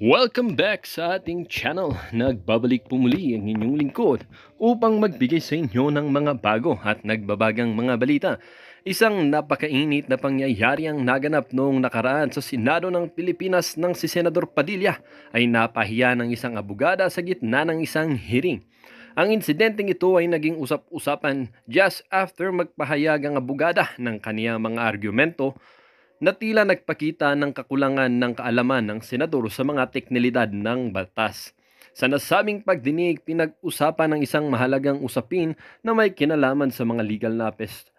Welcome back sa ating channel. Nagbabalik po muli ang inyong lingkod upang magbigay sa inyo ng mga bago at nagbabagang mga balita. Isang napakainit na pangyayari ang naganap noong nakaraan sa Senado ng Pilipinas nang si Senador Padilla ay napahiya ng isang abogada sa gitna ng isang hearing. Ang insidenteng ito ay naging usap-usapan just after magpahayag ang abogada ng kaniyang mga argumento na tila nagpakita ng kakulangan ng kaalaman ng senador sa mga teknilidad ng batas. Sa nasabing pagdinig, pinag-usapan ng isang mahalagang usapin na may kinalaman sa mga legal na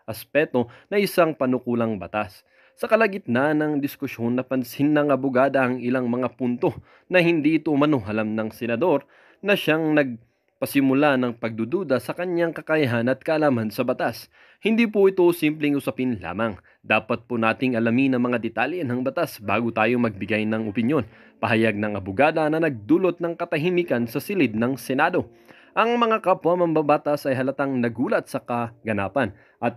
aspeto na isang panukulang batas. Sa kalagitnaan ng diskusyon, napansin ng abogada ang ilang mga punto na hindi ito alam ng senador na siyang nagpasimula ng pagdududa sa kanyang kakayahan at kaalaman sa batas. Hindi po ito simpleng usapin lamang. Dapat po nating alamin ang mga detalye ng batas bago tayo magbigay ng opinyon. Pahayag ng abogada na nagdulot ng katahimikan sa silid ng Senado. Ang mga kapwa mambabatas ay halatang nagulat sa kaganapan at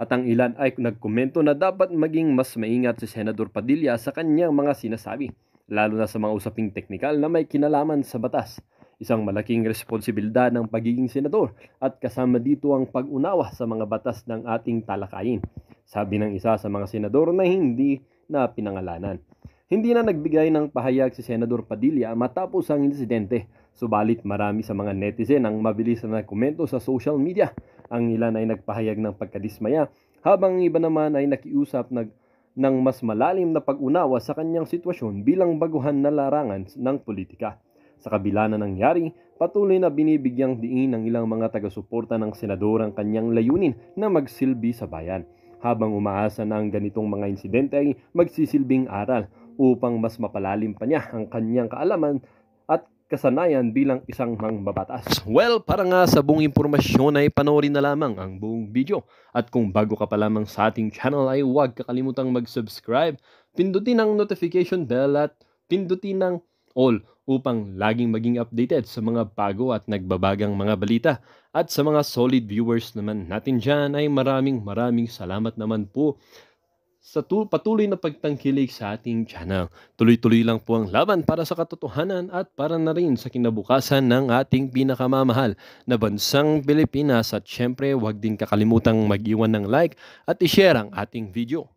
ang ilan ay nagkomento na dapat maging mas maingat si Senador Padilla sa kanyang mga sinasabi, lalo na sa mga usaping teknikal na may kinalaman sa batas. Isang malaking responsibilidad ng pagiging senador at kasama dito ang pag-unawa sa mga batas ng ating talakayin. Sabi ng isa sa mga senador na hindi na pinangalanan. Hindi na nagbigay ng pahayag si Senador Padilla matapos ang insidente. Subalit marami sa mga netizen ang mabilis na nagkomento sa social media. Ang ilan ay nagpahayag ng pagkadismaya habang ang iba naman ay nakiusap ng mas malalim na pag-unawa sa kanyang sitwasyon bilang baguhan na larangan ng politika. Sa kabila na nangyari, patuloy na binibigyang diin ng ilang mga taga-suporta ng senador ang kanyang layunin na magsilbi sa bayan. Habang umaasa na ang ganitong mga insidente ay magsisilbing aral upang mas mapalalim pa niya ang kanyang kaalaman at kasanayan bilang isang mambabatas. Well, para nga sa buong impormasyon ay panoorin na lamang ang buong video. At kung bago ka pa lamang sa ating channel ay huwag kakalimutang mag-subscribe, pindutin ang notification bell at pindutin ang all upang laging maging updated sa mga bago at nagbabagang mga balita. At sa mga solid viewers naman natin dyan ay maraming salamat naman po sa patuloy na pagtangkilik sa ating channel. Tuloy-tuloy lang po ang laban para sa katotohanan at para na rin sa kinabukasan ng ating pinakamamahal na bansang Pilipinas. At syempre, huwag din kakalimutang mag-iwan ng like at i-share ang ating video.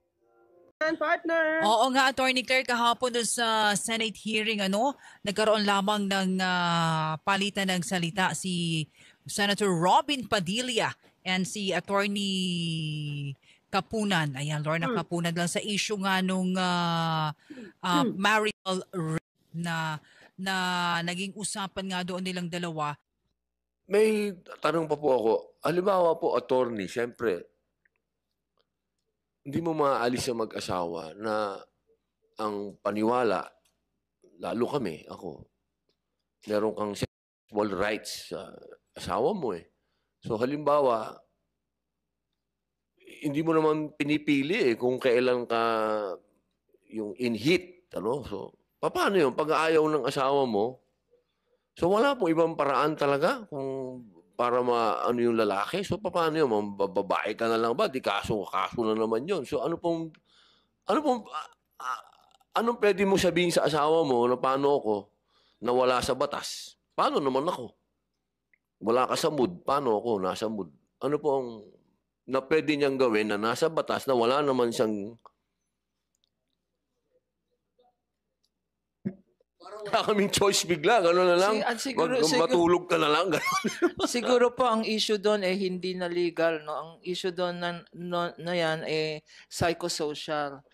Partner. Oo nga, Attorney Claire, kahapon doon sa Senate hearing, nagkaroon lamang ng palitan ng salita si Senator Robin Padilla and si Attorney Kapunan. Ayan, Lorna Kapunan lang sa issue nga nung marital rape na naging usapan nga doon nilang dalawa. May tanong pa po ako. Halimbawa po, attorney, siyempre, hindi mo maaalis sa mag-asawa na ang paniwala, lalo kami, ako, meron kang sexual rights sa asawa mo eh. So halimbawa, hindi mo naman pinipili eh kung kailan ka yung in heat. So, paano yun? Pag ayaw ng asawa mo, so wala pong ibang paraan talaga kung para ano yung lalaki. So, paano yun? Babae ka na lang ba? Di kaso na naman yun. So, anong pwede mo sabihin sa asawa mo na paano ako na wala sa batas? Paano naman ako? Wala ka sa mood. Paano ako nasa mood? Ano pong na pwede niyang gawin na nasa batas na wala naman siyang kaming choice bigla, gano'n na lang. Matulog ka na lang, gano'n. Siguro po ang issue doon hindi na legal, no? Ang issue doon na yan psychosocial.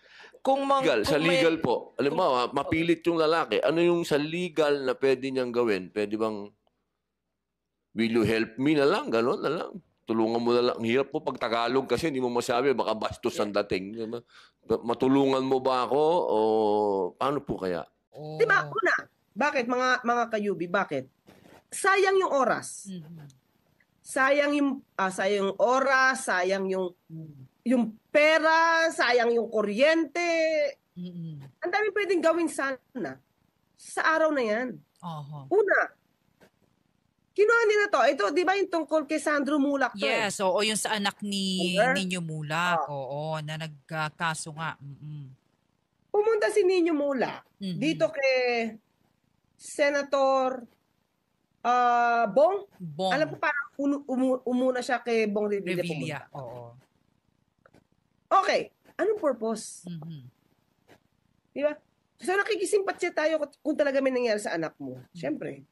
Sa legal po. Alam mo, mapilit yung lalaki. Ano yung sa legal na pwede niyang gawin? Pwede bang, will you help me na lang? Gano'n na lang. Tulungan mo na lang. Ang hirap po pag Tagalog kasi hindi mo masabi, baka bastos ang dating. Matulungan mo ba ako o paano po kaya? Diba, una, bakit mga kayubi, bakit? Sayang yung oras. Sayang yung oras, sayang yung pera, sayang yung kuryente. Ang dami pwedeng gawin sana sa araw na yan. Una, kinuha nila to. Ito, di ba yung tungkol kay Sandro Mulak to? Yes, oo, yung sa anak ni Nino Mulak. Oo, na nagkaso nga. Pumunta si Nino Mulak dito kay Senator Bong. Bong Alam ko parang umuna siya kay Bong Revilla. Revilla. Oo. Okay, anong purpose? Mhm. Di ba? So nakikisimpatya tayo kung talaga may nangyari sa anak mo. Siyempre.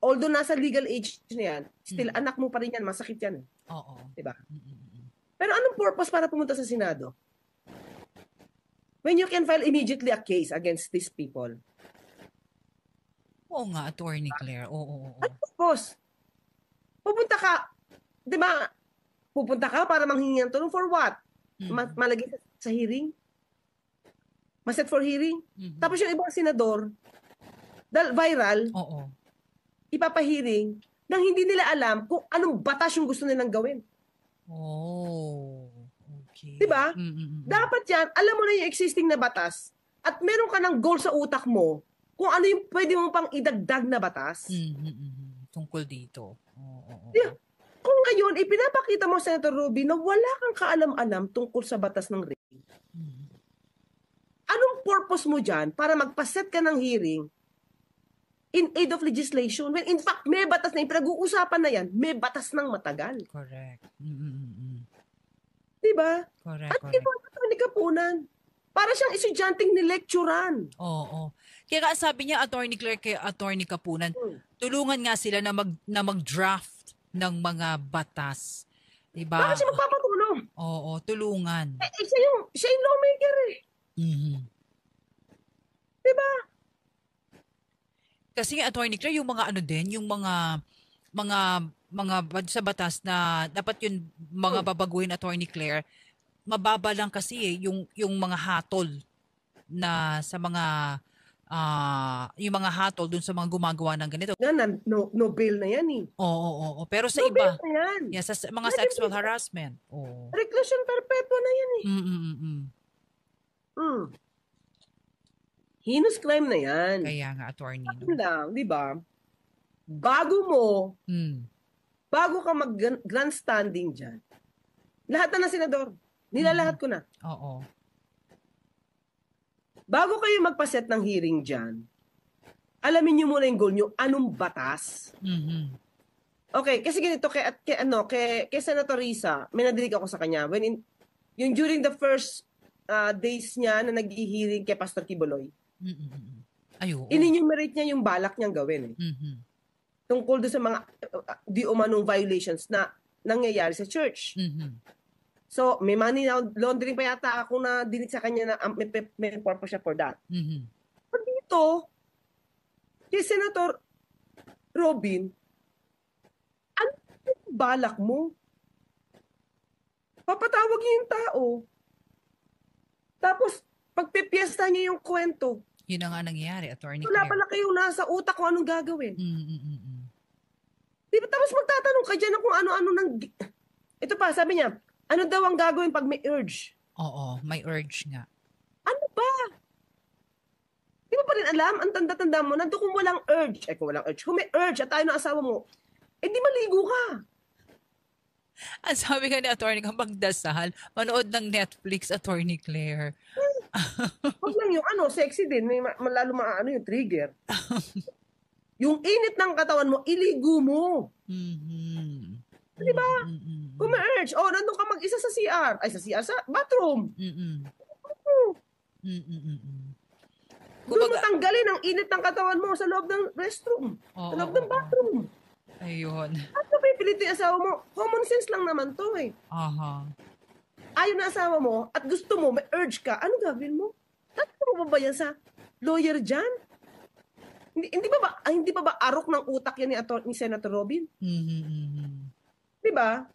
Although nasa legal age na yan, still anak mo pa rin yan, masakit yan. Oo. Di ba? Mhm. Pero anong purpose para pumunta sa Senado? When you can file immediately a case against these people. Oo nga, Attorney Claire. Oo. Anong purpose? Pupunta ka, di ba? Pupunta ka para manghingi ng tulong for what? Malagay sa hearing? Maset for hearing? Mhm. Tapos yung ibang senador, dahil viral, Oo. ipapahiring nang hindi nila alam kung anong batas yung gusto nilang gawin. Oh. Okay. Di ba? Mhm. Dapat yan, alam mo na yung existing na batas at meron ka ng goal sa utak mo kung ano yung pwede mo pang idagdag na batas. Mhm. Tungkol dito. Oo. Yeah. Kung ngayon, ipinapakita mo, Senator Ruby, na wala kang kaalam-alam tungkol sa batas ng rape. Mhm. Anong purpose mo dyan para magpaset ka ng hearing in aid of legislation when in fact may batas na yung pinag-uusapan na yan, may batas ng matagal. Correct. Mhm. Di ba? Correct. At ito ni Kapunan. Para siyang estudyanteng nilecturan. Oo. Kaya nga sabi niya, Attorney Claire, kay Attorney Kapunan, tulungan nga sila na mag-draft ng mga batas. Diba? Bakit siya magpapatulong? Oo, tulungan. Siya yung lawmaker eh. Mhm. Diba? Kasi nga, Attorney Claire, yung mga ano din, yung mga sa batas na dapat yun mga babaguhin, Attorney Claire, mababa lang kasi yung mga hatol na sa mga yung mga hatol dun sa mga gumagawa ng ganito. No bail na yan eh. Oo. Pero sa No iba, bail na yan. yeah, sa mga sexual harassment. Oo. Reclusion perpetua na yan eh. Mm. Heinous crime na yan. Kaya nga, Attorney. Ano lang, di ba? Bago ka mag-grandstanding dyan, lahat na senador, nilalahat ko na. Oo. Bago kayo magpaset ng hearing dyan, alamin nyo muna yung goal nyo, anong batas. Mhm. Okay, kasi ganito, kay Senator Risa, may nadinig ako sa kanya, yung during the first days niya na nag-hearing kay Pastor Kibuloy, Ayun. in-enumerate niya yung balak niyang gawin. Tungkol doon sa mga di umanong violations na nangyayari sa church. So, may money laundering pa yata ako na dinig sa kanya na may purpose siya for that. But dito, kay Senator Robin, ano yung balak mo? Papatawag niya yung tao. Tapos, pagpipiesta niya yung kwento. Yun na nga nangyayari, Attorney Wala Claire. pala kayong nasa utak kung anong gagawin. Di ba? Tapos magtatanong ka dyan na kung ano-ano nang... Ito pa, sabi niya, ano daw ang gagawin pag may urge? Oo, may urge nga. Ano ba? Di mo pa rin alam? Ang tanda-tanda mo, nandun kung walang urge. Kung walang urge. Kung may urge at tayo ng asawa mo, di maligo ka. Ang sabi ka ni Attorney, kapag dasal, manood ng Netflix, Attorney Claire. Huwag lang yung sexy din. May lalo yung trigger. Yung init ng katawan mo, iligo mo. Di ba? Kung may urge, nandun ka mag-isa sa CR. Ay, sa CR, sa bathroom. Doon mo tanggalin ang init ng katawan mo sa loob ng restroom. Sa loob ng bathroom. Ayun. At napipilitin yung asawa mo, common sense lang naman to eh. Ayaw na asawa mo at gusto mo, may urge ka, ano gagawin mo? Tatlo mo ba yan sa lawyer dyan? Hindi pa ba arok ng utak yan ni Senator Robin? Di ba?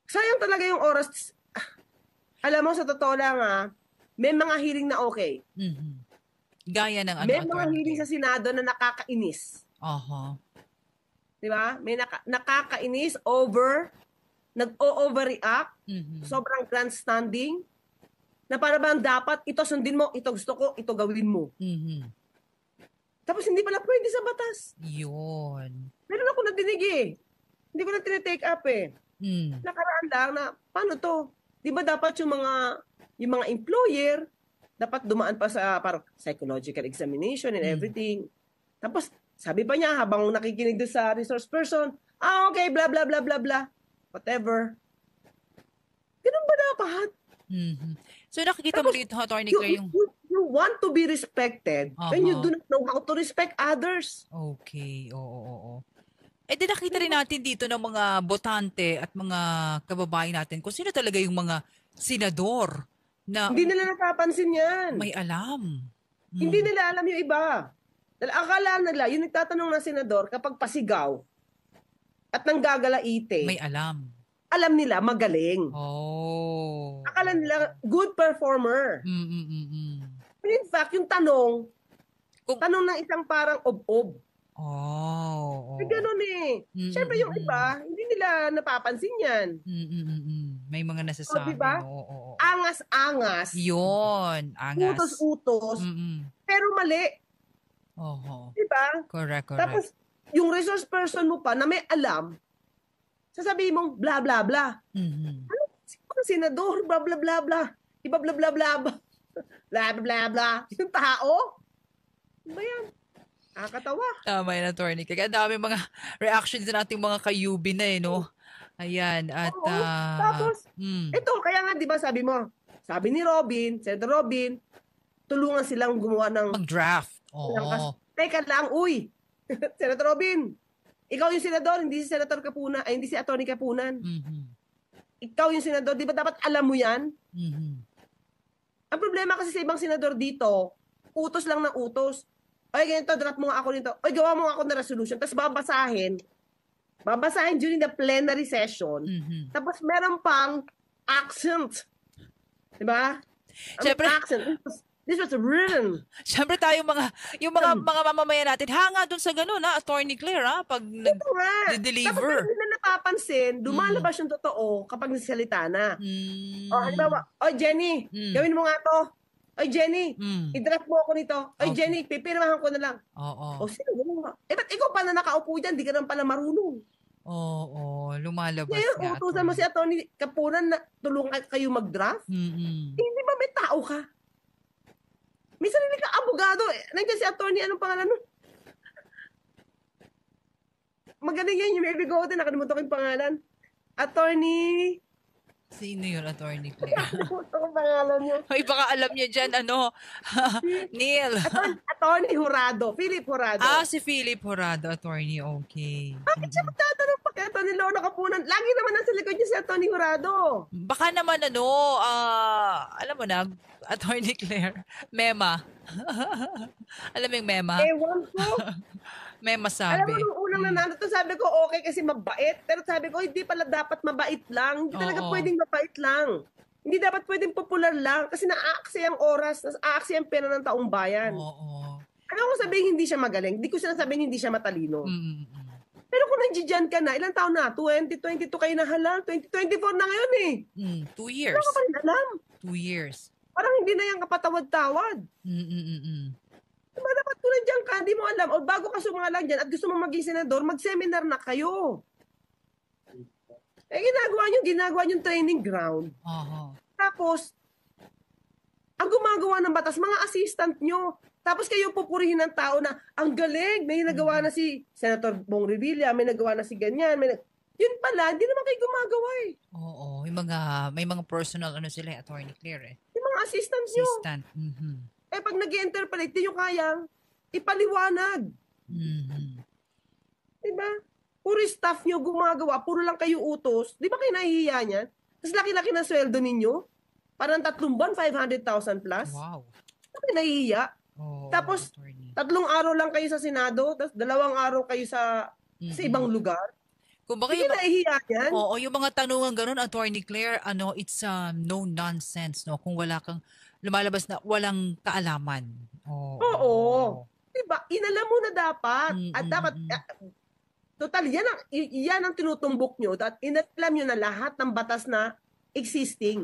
Sayang talaga yung oras. Alam mo, sa totoo lang may mga hearing na okay. Gaya ng May mga hearing sa Senado na nakakainis. Di ba? May nakakainis nag-overreact, sobrang grandstanding, na para bang dapat ito sundin mo, ito gusto ko, ito gawin mo. Tapos hindi pala pwede sa batas. Yun. Meron ako nadinig eh. Hindi ko na tinitake up eh. Nakaraan lang na, paano to? Di ba dapat yung mga employer, dapat dumaan pa sa parang psychological examination and everything. Tapos, sabi pa niya, habang nakikinig doon sa resource person, okay, blah, blah, blah, blah, blah. Whatever. Ganun ba dapat? So nakikita mo dito, Attorney Claire, yung... You want to be respected when you do not know how to respect others. Okay, oo. Eh di nakita rin natin dito ng mga botante at mga kababayan natin kung sino talaga yung mga senador na Hindi nila napapansin yan. may alam. Hindi nila alam yung iba. Dahil akala nila, yung nagtatanong na senador, kapag pasigaw at nanggagalaite, May alam. alam nila magaling. Oh. Akala nila good performer. In fact, yung tanong ng isang parang ob-ob. Oh. May ganun eh. Siyempre yung iba, hindi nila napapansin yan. May mga nasasabi. diba? Oo. Angas-angas. Yun. Angas. Utos-utos. Pero mali. Oo. Diba? Correct. Tapos, yung resource person mo pa na may alam, sasabihin mong blah, blah, blah. Ano? Senador, blah, blah, blah, blah. Iba, blah, blah, blah, blah. Blah, blah, blah, blah. Yung tao? Ano ba yan? Nakakatawa. Tama yan, Attorney. Kaya dami mga reactions na nating mga kayubi na no? Ayan. At, Oo. Tapos, ito, kaya nga, di ba sabi mo, sabi ni Robin, Senator Robin, tulungan silang gumawa ng... mag-draft. Oo. Teka lang, uy! Senator Robin, ikaw yung senador, hindi si Senator Kapunan, ay hindi si Atty. Kapunan. Ikaw yung senador, di ba dapat alam mo yan? Ang problema kasi sa ibang senador dito, utos lang ng utos. Oy, ganito, draft mo nga ako nito. Oy, gawa mo nga ako ng resolution. Tapos babasahin during the plenary session. Tapos meron pang accent. Diba? Siyempre, accent. This was written. Siyempre tayo yung mga mamamayan natin, hanga dun sa gano'n, Attorney Claire, pag nag-deliver. Tapos hindi na napapansin, lumalabas yung totoo kapag nasalita na. Halimbawa, oy Jenny, gawin mo nga to. Oy Jenny, i-draft mo ako nito. Oy Jenny, pipirmahan ko na lang. Oo. O sino mo? Ba't ikaw pa na nakaupo dyan, di ka naman pala marunong. Oo, lumalabas Ngayon, nga. utusan mo si Atty. Kapunan na tulungan kayo mag-draft. Hindi ba may tao ka? May sarili ka abogado. Nandiyan si attorney, anong pangalan nun? Magaling yan yung may bigote. Nakalimutan ko yung pangalan. Attorney... Sino yun, Attorney Claire? Nakalimutan ko yung pangalan niyo. Ay, baka alam niyo dyan, Neil. Attorney Jurado. Philip Jurado. Si Philip Jurado, Attorney. Okay. Bakit siya magtatanong pa kay Attorney Lorna Kapunan? Lagi naman nasa likod niya si Attorney Jurado. Baka naman, alam mo na, Attorney Claire, Mema. Alam mo yung Mema? Ewan ko. Mema Alam mo, sabi. nung unang nanalo to, sabi ko, okay kasi mabait. Pero sabi ko, hindi pala dapat mabait lang. Hindi talaga pwedeng mabait lang. Hindi dapat pwedeng popular lang. Kasi naaaksi ang oras, naaaksi ang pera ng taong bayan. Oo. Ano ko sabihin hindi siya magaling? Hindi ko sinasabing hindi siya matalino. Pero kung nandiyan ka na, ilang taon na? 2022 kayo na halal. 2024 na ngayon eh. 2 years. Ano ka pa rin alam? 2 years. Parang hindi na yan kapatawad-tawad. Diba dapat kung nandiyan ka, hindi mo alam. O bago ka sumalang dyan at gusto mo maging senador, mag-seminar na kayo. Ginagawa nyo training ground. Tapos, ang gumagawa ng batas, mga assistant nyo. Tapos kayo pupurihin ng tao na, ang galing, may nagawa na si Senator Bong Revilla, may nagawa na si ganyan, yun pala, hindi naman kayo gumagawa eh. Oo, may mga personal sila, Attorney Claire. Yung mga assistant nyo. Assistant. Eh pag nag-interpolate, di nyo kayang ipaliwanag. Diba? Puro staff nyo gumagawa, puro lang kayo utos. Di ba kayo nahihiya niyan? Tapos laki-laki na sweldo ninyo. Parang 3 buwan, 500,000 plus. Wow. Bakit nahihiya? Tapos, Attorney. 3 araw lang kayo sa Senado, tapos 2 araw kayo sa ibang lugar. Kung baka Hindi nahihiya yan. Oo, yung mga tanungan ganun, Attorney Claire, it's no nonsense, no? Kung wala kang lumalabas na walang kaalaman. Oo. Diba? Inalam mo na dapat. At dapat, total, yan ang tinutumbok nyo. At inalam nyo na lahat ng batas na existing.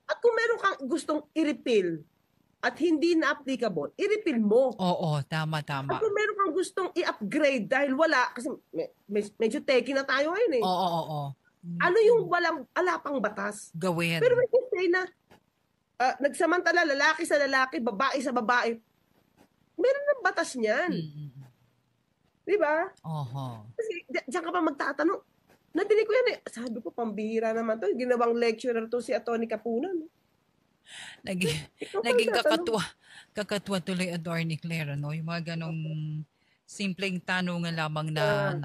At kung meron kang gustong i-repeal at hindi na applicable, i-repeal mo. Oo, tama. At kung meron kang gustong i-upgrade dahil wala, kasi medyo techy na tayo ngayon eh. Oo. Ano yung wala pang batas? Gawin. Pero may say na, nagsamantala, lalaki sa lalaki, babae sa babae. Meron ng batas niyan. Di ba? Oho. Kasi diyan ka pa magtatanong. Nadinig ko yan eh. Sabi ko, pambihira naman to. Ginawang lecturer to si Atty. Kapunan. Naging kakatuwa tuloy, Atty. Claire, ano? Yung mga ganong simpleng tanungan lamang na,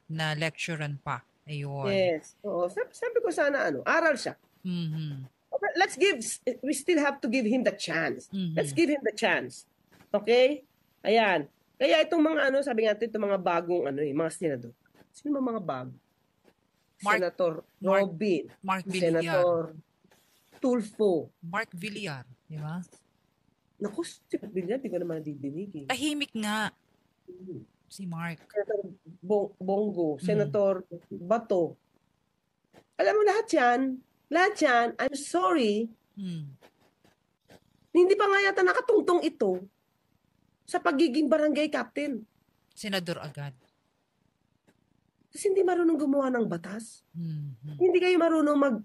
na lecturean pa. Ayun. Yes. Oo. Sabi ko sana, aral siya. Okay, we still have to give him the chance. Let's give him the chance. Okay? Ayan. Kaya itong mga sabi nga itong mga bagong mga senador. Sino ba mga bago? Senator Robin. Mark Villar. Senator Tulfo. Mark Villar, di ba? Naku, si Villar, di ko naman didinig eh. Tahimik nga. Si Mark. Senator Bongo. Senator Bato. Alam mo lahat yan, I'm sorry, hindi pa nga yata nakatungtong ito sa pagiging barangay captain. Senador agad. Kasi hindi marunong gumawa ng batas. Hindi kayo marunong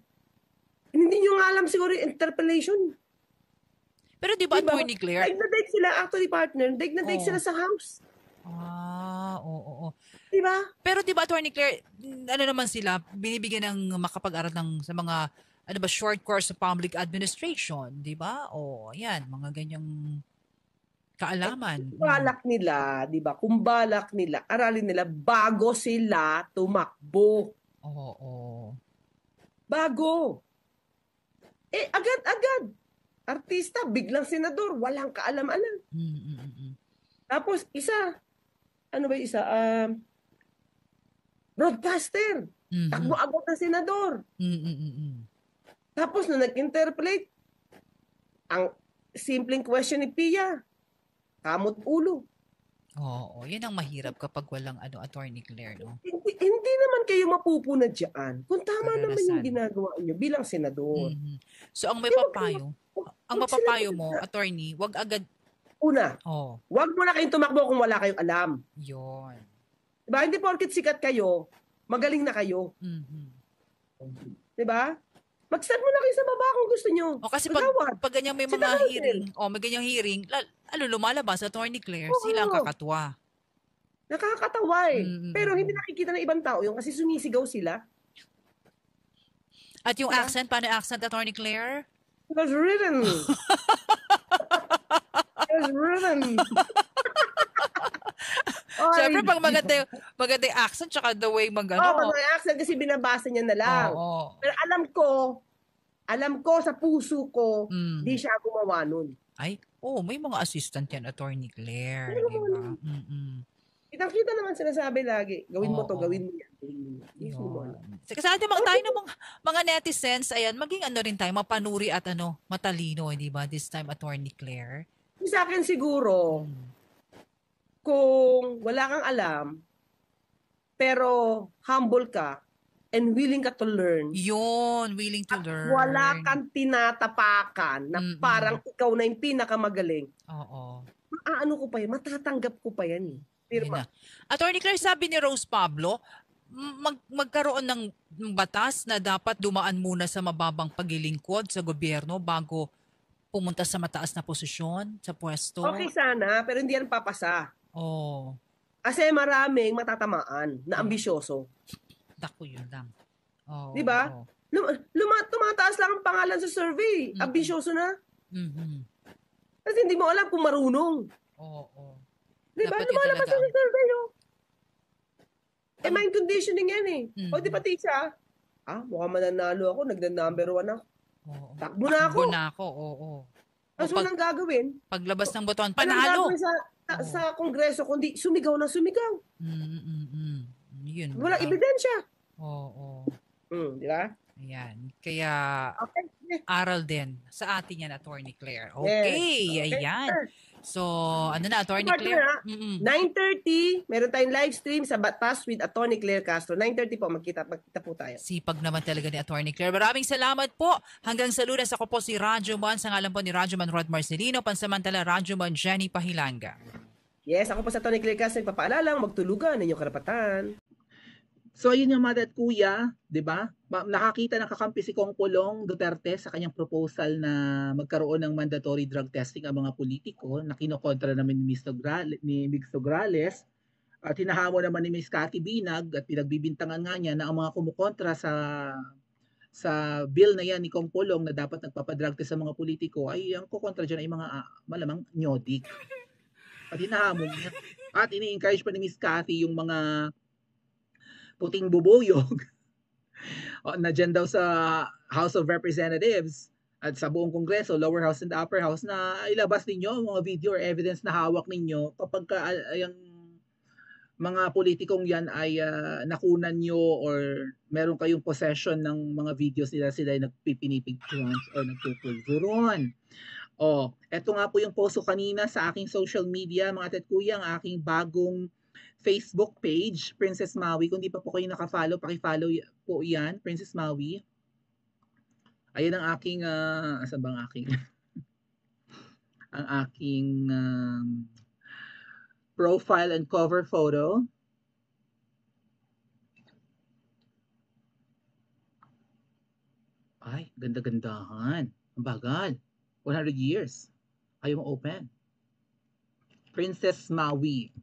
hindi nyo nga alam siguro yung interpellation. Pero di ba, Atty. Claire? Daig na daig sila, actually partner, daig na daig sila sa house. Oo. Di ba? Pero di ba, Atty. Claire, ano naman sila, binibigyan ng makapag-aral sa mga, short course of public administration, di ba? O, yan, mga ganyang kaalaman. Balak nila, di ba? Kung balak nila, aralin nila bago sila tumakbo. Oo. Bago. Agad-agad. Artista, biglang senador, walang kaalam-alam. Tapos, broadcaster. Takbo agad ng senador. Tapos, nung nag-interpolate, ang simpleng question ni Pia, kamot ulo. Oo, yan ang mahirap kapag walang Atty. Claire, no? Hindi naman kayo mapupuna dyan kung tama naman yung ginagawa nyo bilang senador. So, ang mapapayo mo, attorney, wag agad. Una, wag mo na kayong tumakbo kung wala kayong alam. Yun. Diba? Hindi porket sikat kayo, magaling na kayo. Diba? Mag-start mo na kayo sa baba kung gusto nyo. O kasi pag ganyan may mga hearing, may ganyang hearing, lumalabas, Atty. Claire, sila ang kakatuwa. Nakakatawa eh. Pero hindi nakikita ng ibang tao yung kasi sumisigaw sila. At yung accent, paano yung accent, Atty. Claire? It was written. It was written. Siyempre, pag maganda yung accent, tsaka the way pag may accent kasi binabasa niya na lang. Pero alam ko sa puso ko, di siya gumawa nun. Ay, may mga assistant yan, Atty. Claire. Diba? Kitang-kita naman sinasabi lagi, gawin mo to, gawin mo yan. Kasi atin tayo ng mga netizens, ayan, maging rin tayo, mapanuri at matalino, di ba? This time, Atty. Claire. Sa akin siguro, kung wala kang alam, pero humble ka, and willing ka to learn. Yun, willing to learn. Wala kang tinatapakan na parang ikaw na yung pinakamagaling. Oo. Ano ko pa yan? Matatanggap ko pa yan. Pirma. Atty. Claire, sabi ni Rose Pablo, magkaroon ng batas na dapat dumaan muna sa mababang paglilingkod sa gobyerno bago pumunta sa mataas na posisyon, sa pwesto. Okay sana, pero hindi yan papasa. Kasi maraming matatamaan na ambisyoso. Dako yun lang. Di ba? Tumataas lang ang pangalan sa survey. Ambisyoso na. Kasi hindi mo alam kung marunong. Di ba? Lumalabas sa survey, mind conditioning yan eh. O di pati siya, mukhang mananalo ako, nagda-number 1 ako. Takbo na ako. Tapos walang gagawin. Paglabas ng boton, panalo. Walang gagawin sa kongreso, kundi sumigaw na sumigaw. Yun. Walang ebidensya. Di ba? Ayan. Kaya, aral din sa atin yan, Atty. Claire. Okay, ayan. So, Atty. Claire? 9:30, meron tayong live stream sa Batas with Atty. Claire Castro. 9:30 po, magkita po tayo. Sipag naman talaga ni Atty. Claire. Maraming salamat po. Hanggang sa Lunes, ako po si Radyoman. Sa ngalan po ni Radyoman Rod Marcelino. Pansamantala, Radyoman Jenny Pahilanga. Yes, ako po sa Atty. Claire Castro. Nagpapaalala, magtulugan, inyong karapatan. So yun yung mga kuya, 'di ba? Nakakita ng kakampi si Pulong Duterte sa kanyang proposal na magkaroon ng mandatory drug testing ang mga politiko na kinokontra naman ni Mig Sograles at hinahamon naman ni Ms. Cathy Binag at pinagbibintangan nga niya na ang mga kumukontra sa bill na yan ni Pulong na dapat nagpapadrug test sa mga politiko ay ang kukontra dyan ay mga malamang nyodik. At hinahamon niya. At ini-encourage pa ni Ms. Cathy yung mga puting bubuyog na dyan daw sa House of Representatives at sa buong Kongreso, lower house and upper house, na ilabas ninyo mga video or evidence na hawak ninyo kapag yung mga politikong yan ay nakunan nyo or meron kayong possession ng mga videos nila, sila ay nagpipinipigturans or nagpupulburon. Eto nga po yung post ko kanina sa aking social media, mga tetkuya, ang aking bagong Facebook page, Princess Maui. Kung di pa po kayo nakafollow, pakifollow po yan, Princess Maui. Ayan ang aking, asan bang aking, ang aking profile and cover photo. Ay, ganda-gandahan. Ang bagal. 100 years. Ayaw mo open. Princess Maui.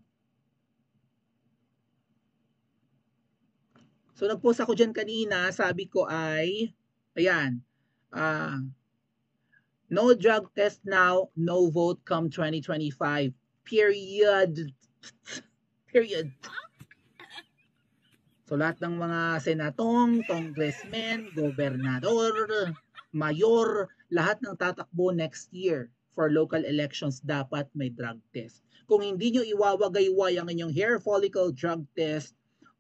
So, nag-post ako dyan kanina. Sabi ko ay, ayan, no drug test now, no vote come 2025. Period. Period. So, lahat ng mga senatong, congressmen, gobernador, mayor, lahat ng tatakbo next year for local elections dapat may drug test. Kung hindi nyo iwawagayway ang inyong hair follicle drug test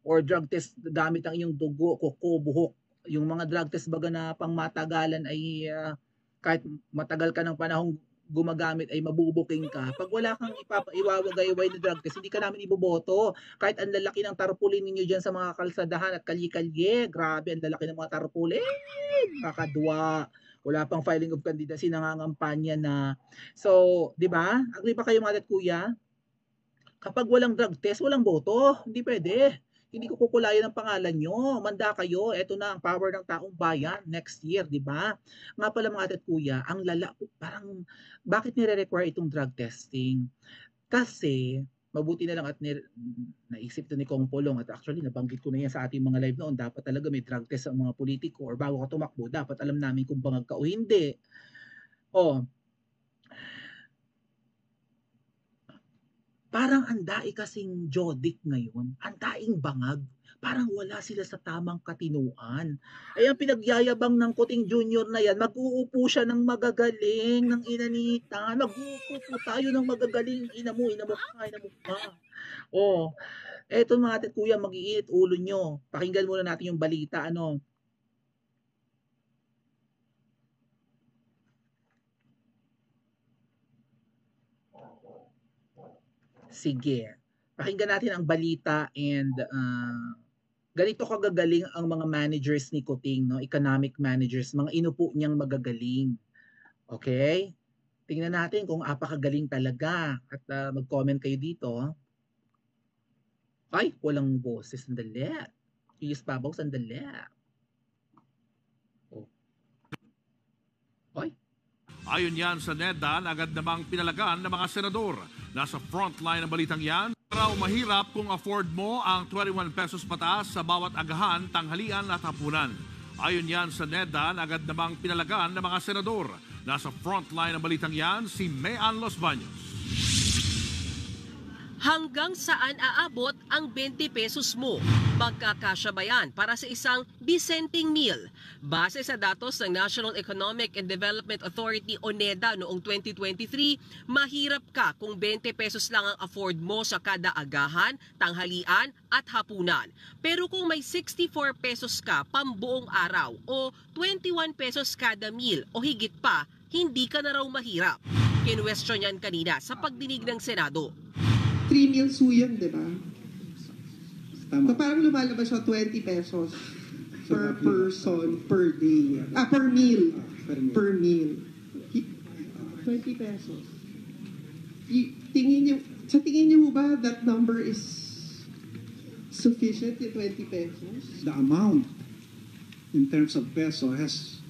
or drug test gamit ang inyong dugo, kuko, buhok, yung mga drug test baga na pangmatagalan ay kahit matagal ka ng panahong gumagamit ay mabubuking ka. Pag wala kang iwawagayway na drug test, hindi ka namin iboboto. Kahit ang lalaki ng tarpaulin ninyo dyan sa mga kalsadahan at kalye-kalye, grabe, ang lalaki ng mga tarpaulin, kakadwa. Wala pang filing of candidacy, nangangampanya na. So, di ba? Agree ba kayo mga kuya? Kapag walang drug test, walang boto. Hindi pwede. Hindi ko kukulayan ang pangalan nyo. Manda kayo. Ito na ang power ng taong bayan next year, di ba? Nga pala mga kuya, ang parang, bakit nire-require itong drug testing? Kasi, mabuti na lang at naisip to ni Kong Pulong at actually nabanggit ko na yan sa ating mga live noon, dapat talaga may drug test sa mga politiko or bago ka tumakbo, dapat alam namin kung bangag ka o hindi. Parang ang dai kasing jodik ngayon, ang daing bangag, parang wala sila sa tamang katinuan. Ay ang pinagyayabang ng Kuting Junior na yan, mag-uupo siya ng magagaling, ng inanita, mag-uupo po tayo ng magagaling, ina mo ka. Eto mga kuya, mag-iinit ulo nyo. Pakinggan muna natin yung balita, Sige. Pakinggan natin ang balita and ganito kagagaling ang mga managers ni Kuting, no? Economic managers, mga inupo niyang magagaling. Okay? Tingnan natin kung apakagaling talaga at mag-comment kayo dito. Ay, walang boses. Sandali. Iyos pabaw, sandali. Ay. Ayon yan sa NEDA, agad namang pinalagaan ng mga senador. Nasa frontline ng balitang yan, raw mahirap kung afford mo ang 21 pesos pataas sa bawat agahan, tanghalian at hapunan. Ayon yan sa NEDA, agad namang pinalagaan ng mga senador. Nasa frontline ng balitang yan, si Mayan Los Baños. Hanggang saan aabot ang 20 pesos mo? Magkakasya ba yan para sa isang dissenting meal? Base sa datos ng National Economic and Development Authority o NEDA noong 2023, mahirap ka kung 20 pesos lang ang afford mo sa kada agahan, tanghalian at hapunan. Pero kung may 64 pesos ka pambuong araw o 21 pesos kada meal o higit pa, hindi ka na raw mahirap. Kinwestiyon yan kanina sa pagdinig ng Senado. 3 meals ho yun, di ba? So parang lumalabas siya 20 pesos per person per day. Per meal. Per meal. 20 pesos. Sa tingin niyo ba that number is sufficient yung 20 pesos? The amount in terms of peso has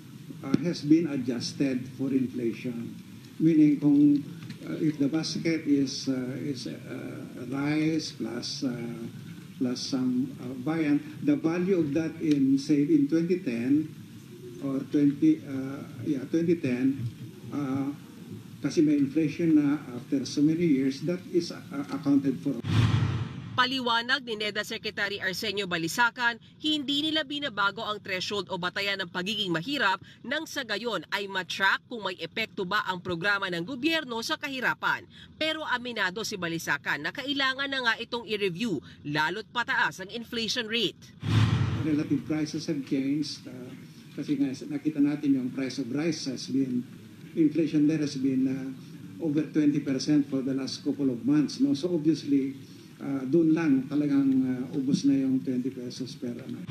been adjusted for inflation. Meaning kung if the basket is rice plus some viand, the value of that in say in 2010 or 2010 kasi may inflation na after so many years, that is accounted for. Paliwanag ni NEDA Secretary Arsenio Balisacan, hindi nila binabago ang threshold o batayan ng pagiging mahirap nang sa gayon ay matrack kung may epekto ba ang programa ng gobyerno sa kahirapan. Pero aminado si Balisacan na kailangan na nga itong i-review lalo't pataas ang inflation rate. Relative prices have changed kasi nga nakita natin yung price of rice has been, inflation there has been over 20% for the last couple of months. No? So obviously, doon lang talagang ubos na yung 20 pesos per ano.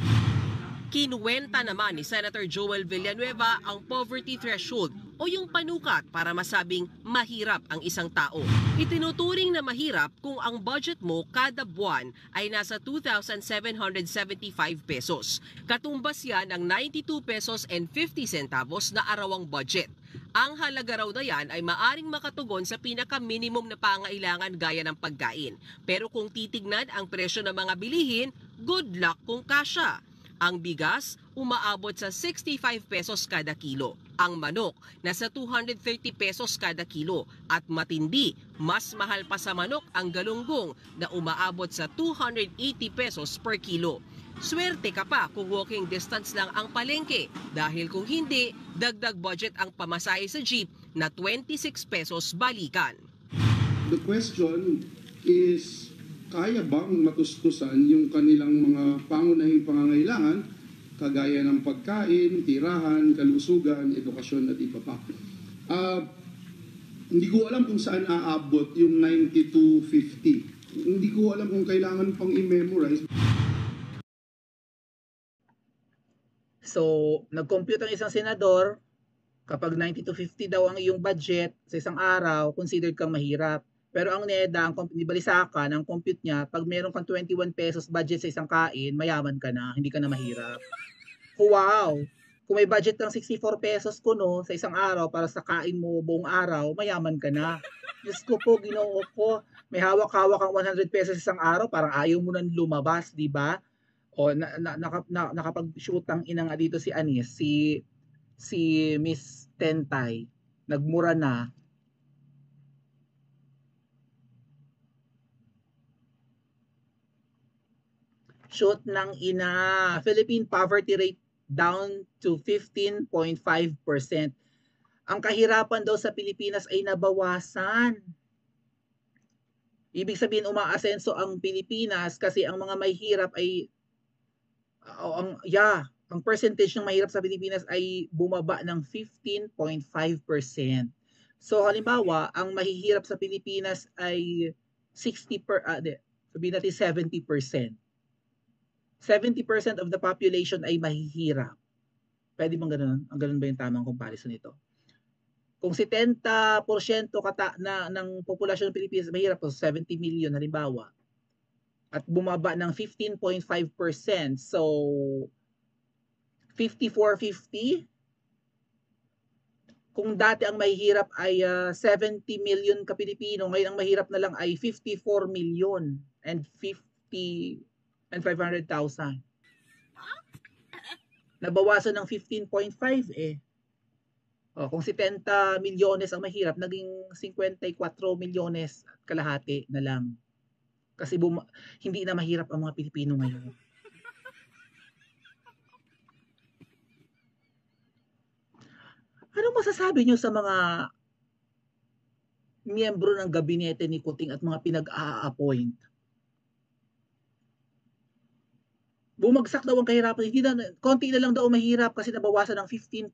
Kinuwenta naman ni Senator Joel Villanueva ang poverty threshold o yung panukat para masabing mahirap ang isang tao. Itinuturing na mahirap kung ang budget mo kada buwan ay nasa 2,775 pesos. Katumbas yan ng 92 pesos and 50 centavos na arawang budget. Ang halaga raw na yan ay maaring makatugon sa pinaka-minimum na pangailangan gaya ng pagkain. Pero kung titignan ang presyo ng mga bilihin, good luck kung kasya. Ang bigas, umaabot sa 65 pesos kada kilo. Ang manok, nasa 230 pesos kada kilo. At matindi, mas mahal pa sa manok ang galunggong na umaabot sa 280 pesos per kilo. Swerte ka pa kung walking distance lang ang palengke dahil kung hindi, dagdag budget ang pamasahe sa jeep na 26 pesos balikan. The question is, kaya bang matustusan yung kanilang mga pangunahing pangangailangan kagaya ng pagkain, tirahan, kalusugan, edukasyon at iba pa? Hindi ko alam kung saan aabot yung 92.50. Hindi ko alam kung kailangan pang i-memorize. So, nag-compute ang isang senador, kapag 90 to 50 daw ang iyong budget sa isang araw, considered kang mahirap. Pero ang NEDA, ni Balisacan, ang compute niya, pag meron kang 21 pesos budget sa isang kain, mayaman ka na, hindi ka na mahirap. Wow! Kung may budget ng 64 pesos kuno sa isang araw para sa kain mo buong araw, mayaman ka na. Diyos ko po, Ginoo ko, may hawak-hawak ang 100 pesos sa isang araw, parang ayaw mo nang lumabas, di ba? O nakapag-shoot ang ina nga dito si Anis, si Miss Tentay, nagmura na. Shoot ng ina. Philippine poverty rate down to 15.5%. Ang kahirapan daw sa Pilipinas ay nabawasan. Ibig sabihin umaasenso ang Pilipinas kasi ang mga mahihirap ay ang percentage ng mahirap sa Pilipinas ay bumaba ng 15.5%. So halimbawa, ang mahihirap sa Pilipinas ay sabihin natin 70%. 70% of the population ay mahihirap. Pwede bang ganun? Ang ganun ba yung tamang comparison nito? Kung 70% ng populasyon ng Pilipinas mahirap, so 70 million halimbawa, at bumaba ng 15.5%, so 5450. Kung dati ang mahihirap ay 70 million ka-Pilipino, ngayon ang mahirap na lang ay 54 million and 500,000. Nabawasan ng 15.5 eh. O, kung 70 milyones ang mahirap, naging 54 milyones at kalahati na lang. Kasi hindi na mahirap ang mga Pilipino ngayon. Anong masasabi nyo sa mga miyembro ng gabinete ni Kuting at mga pinag-a-appoint? Bumagsak daw ang kahirapan. Konti na lang daw mahirap kasi nabawasan ng 15.5%.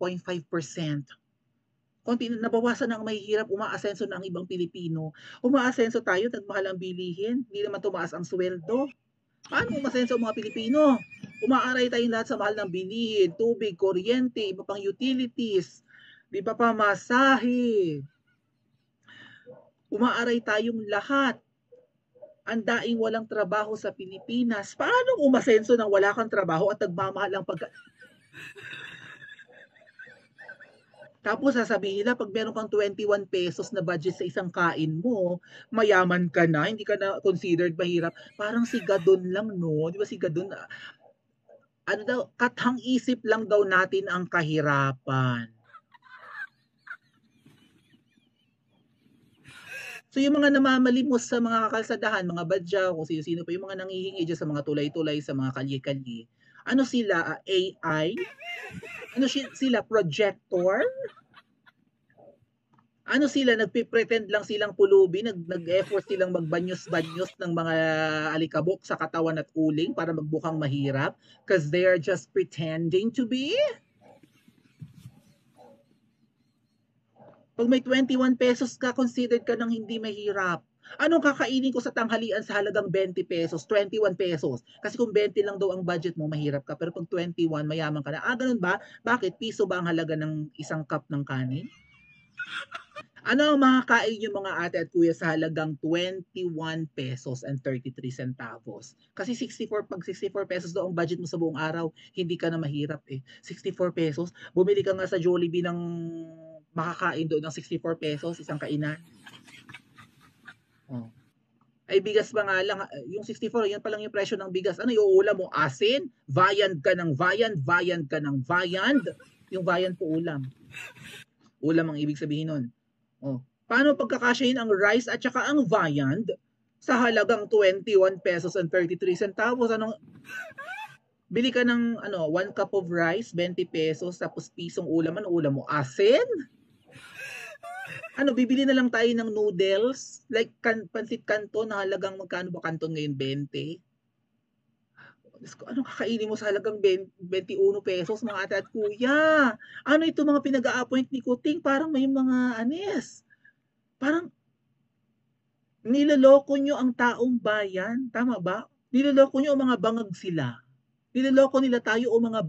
Konti na nabawasan ng mahihirap, umaasenso na ang ibang Pilipino. Umaasenso tayo, nagmahal ang bilihin. Hindi naman tumaas ang sweldo. Paano umasenso ang mga Pilipino? Umaaray tayong lahat sa mahal ng bilihin, tubig, kuryente, iba pang utilities, iba pa masahe. Umaaray tayong lahat. ang daing walang trabaho sa Pilipinas. Paano umasenso ng wala kang trabaho at nagmamahal ang Tapos sasabihin nila, pag meron kang 21 pesos na budget sa isang kain mo, mayaman ka na, hindi ka na considered mahirap. Parang si Gadon lang, no? Di ba si Gadon, ano daw, kathang isip lang daw natin ang kahirapan. So yung mga namamalimos sa mga kakalsadahan, mga badyaw, kung sino-sino pa, yung mga nangihingi dyan sa mga tulay-tulay, sa mga kalye-kalye, ano sila, AI? Ano sila, projector? Ano sila, nagpipretend lang silang pulubi, nag-effort silang magbanyos-banyos ng mga alikabok sa katawan at uling para magbukang mahirap because they are just pretending to be? Pag may 21 pesos ka, considered ka ng hindi mahirap. Anong kakainin ko sa tanghalian sa halagang 20 pesos, 21 pesos? Kasi kung 20 lang daw ang budget mo, mahirap ka. Pero pag 21, mayaman ka na. Ganun ba? Bakit? Piso ba ang halaga ng isang cup ng kanin? Ano ang makakain yung mga ate at kuya sa halagang 21 pesos and 33 centavos? Kasi pag 64 pesos daw ang budget mo sa buong araw, hindi ka na mahirap eh. 64 pesos, bumili ka nga sa Jollibee ng makakain doon ng 64 pesos, isang kainan. Oh. Ay bigas pa nga lang, yung 64, yan pa lang yung presyo ng bigas. Ano yung ulam mo? Asin? Viand ka ng viand? Viand ka ng viand? Yung viand po ulam. Ulam ang ibig sabihin nun. Oh. Paano pagkakasyahin ang rice at saka ang viand sa halagang 21 pesos and 33 centavos? Anong bili ka ng 1 cup of rice, 20 pesos, tapos pisong ulam. Ano ulam mo? Asin? Bibili na lang tayo ng noodles, like pansit canton na halagang magkano ba canton ngayon? 20? Anong kakainin mo sa halagang 21 pesos, mga ate at kuya? Ano ito mga pinag-a-appoint ni Kuting? Parang may mga anis. Parang niloloko nyo ang taong bayan. Tama ba? Niloloko nyo o mga bangag sila. Niloloko nila tayo o mga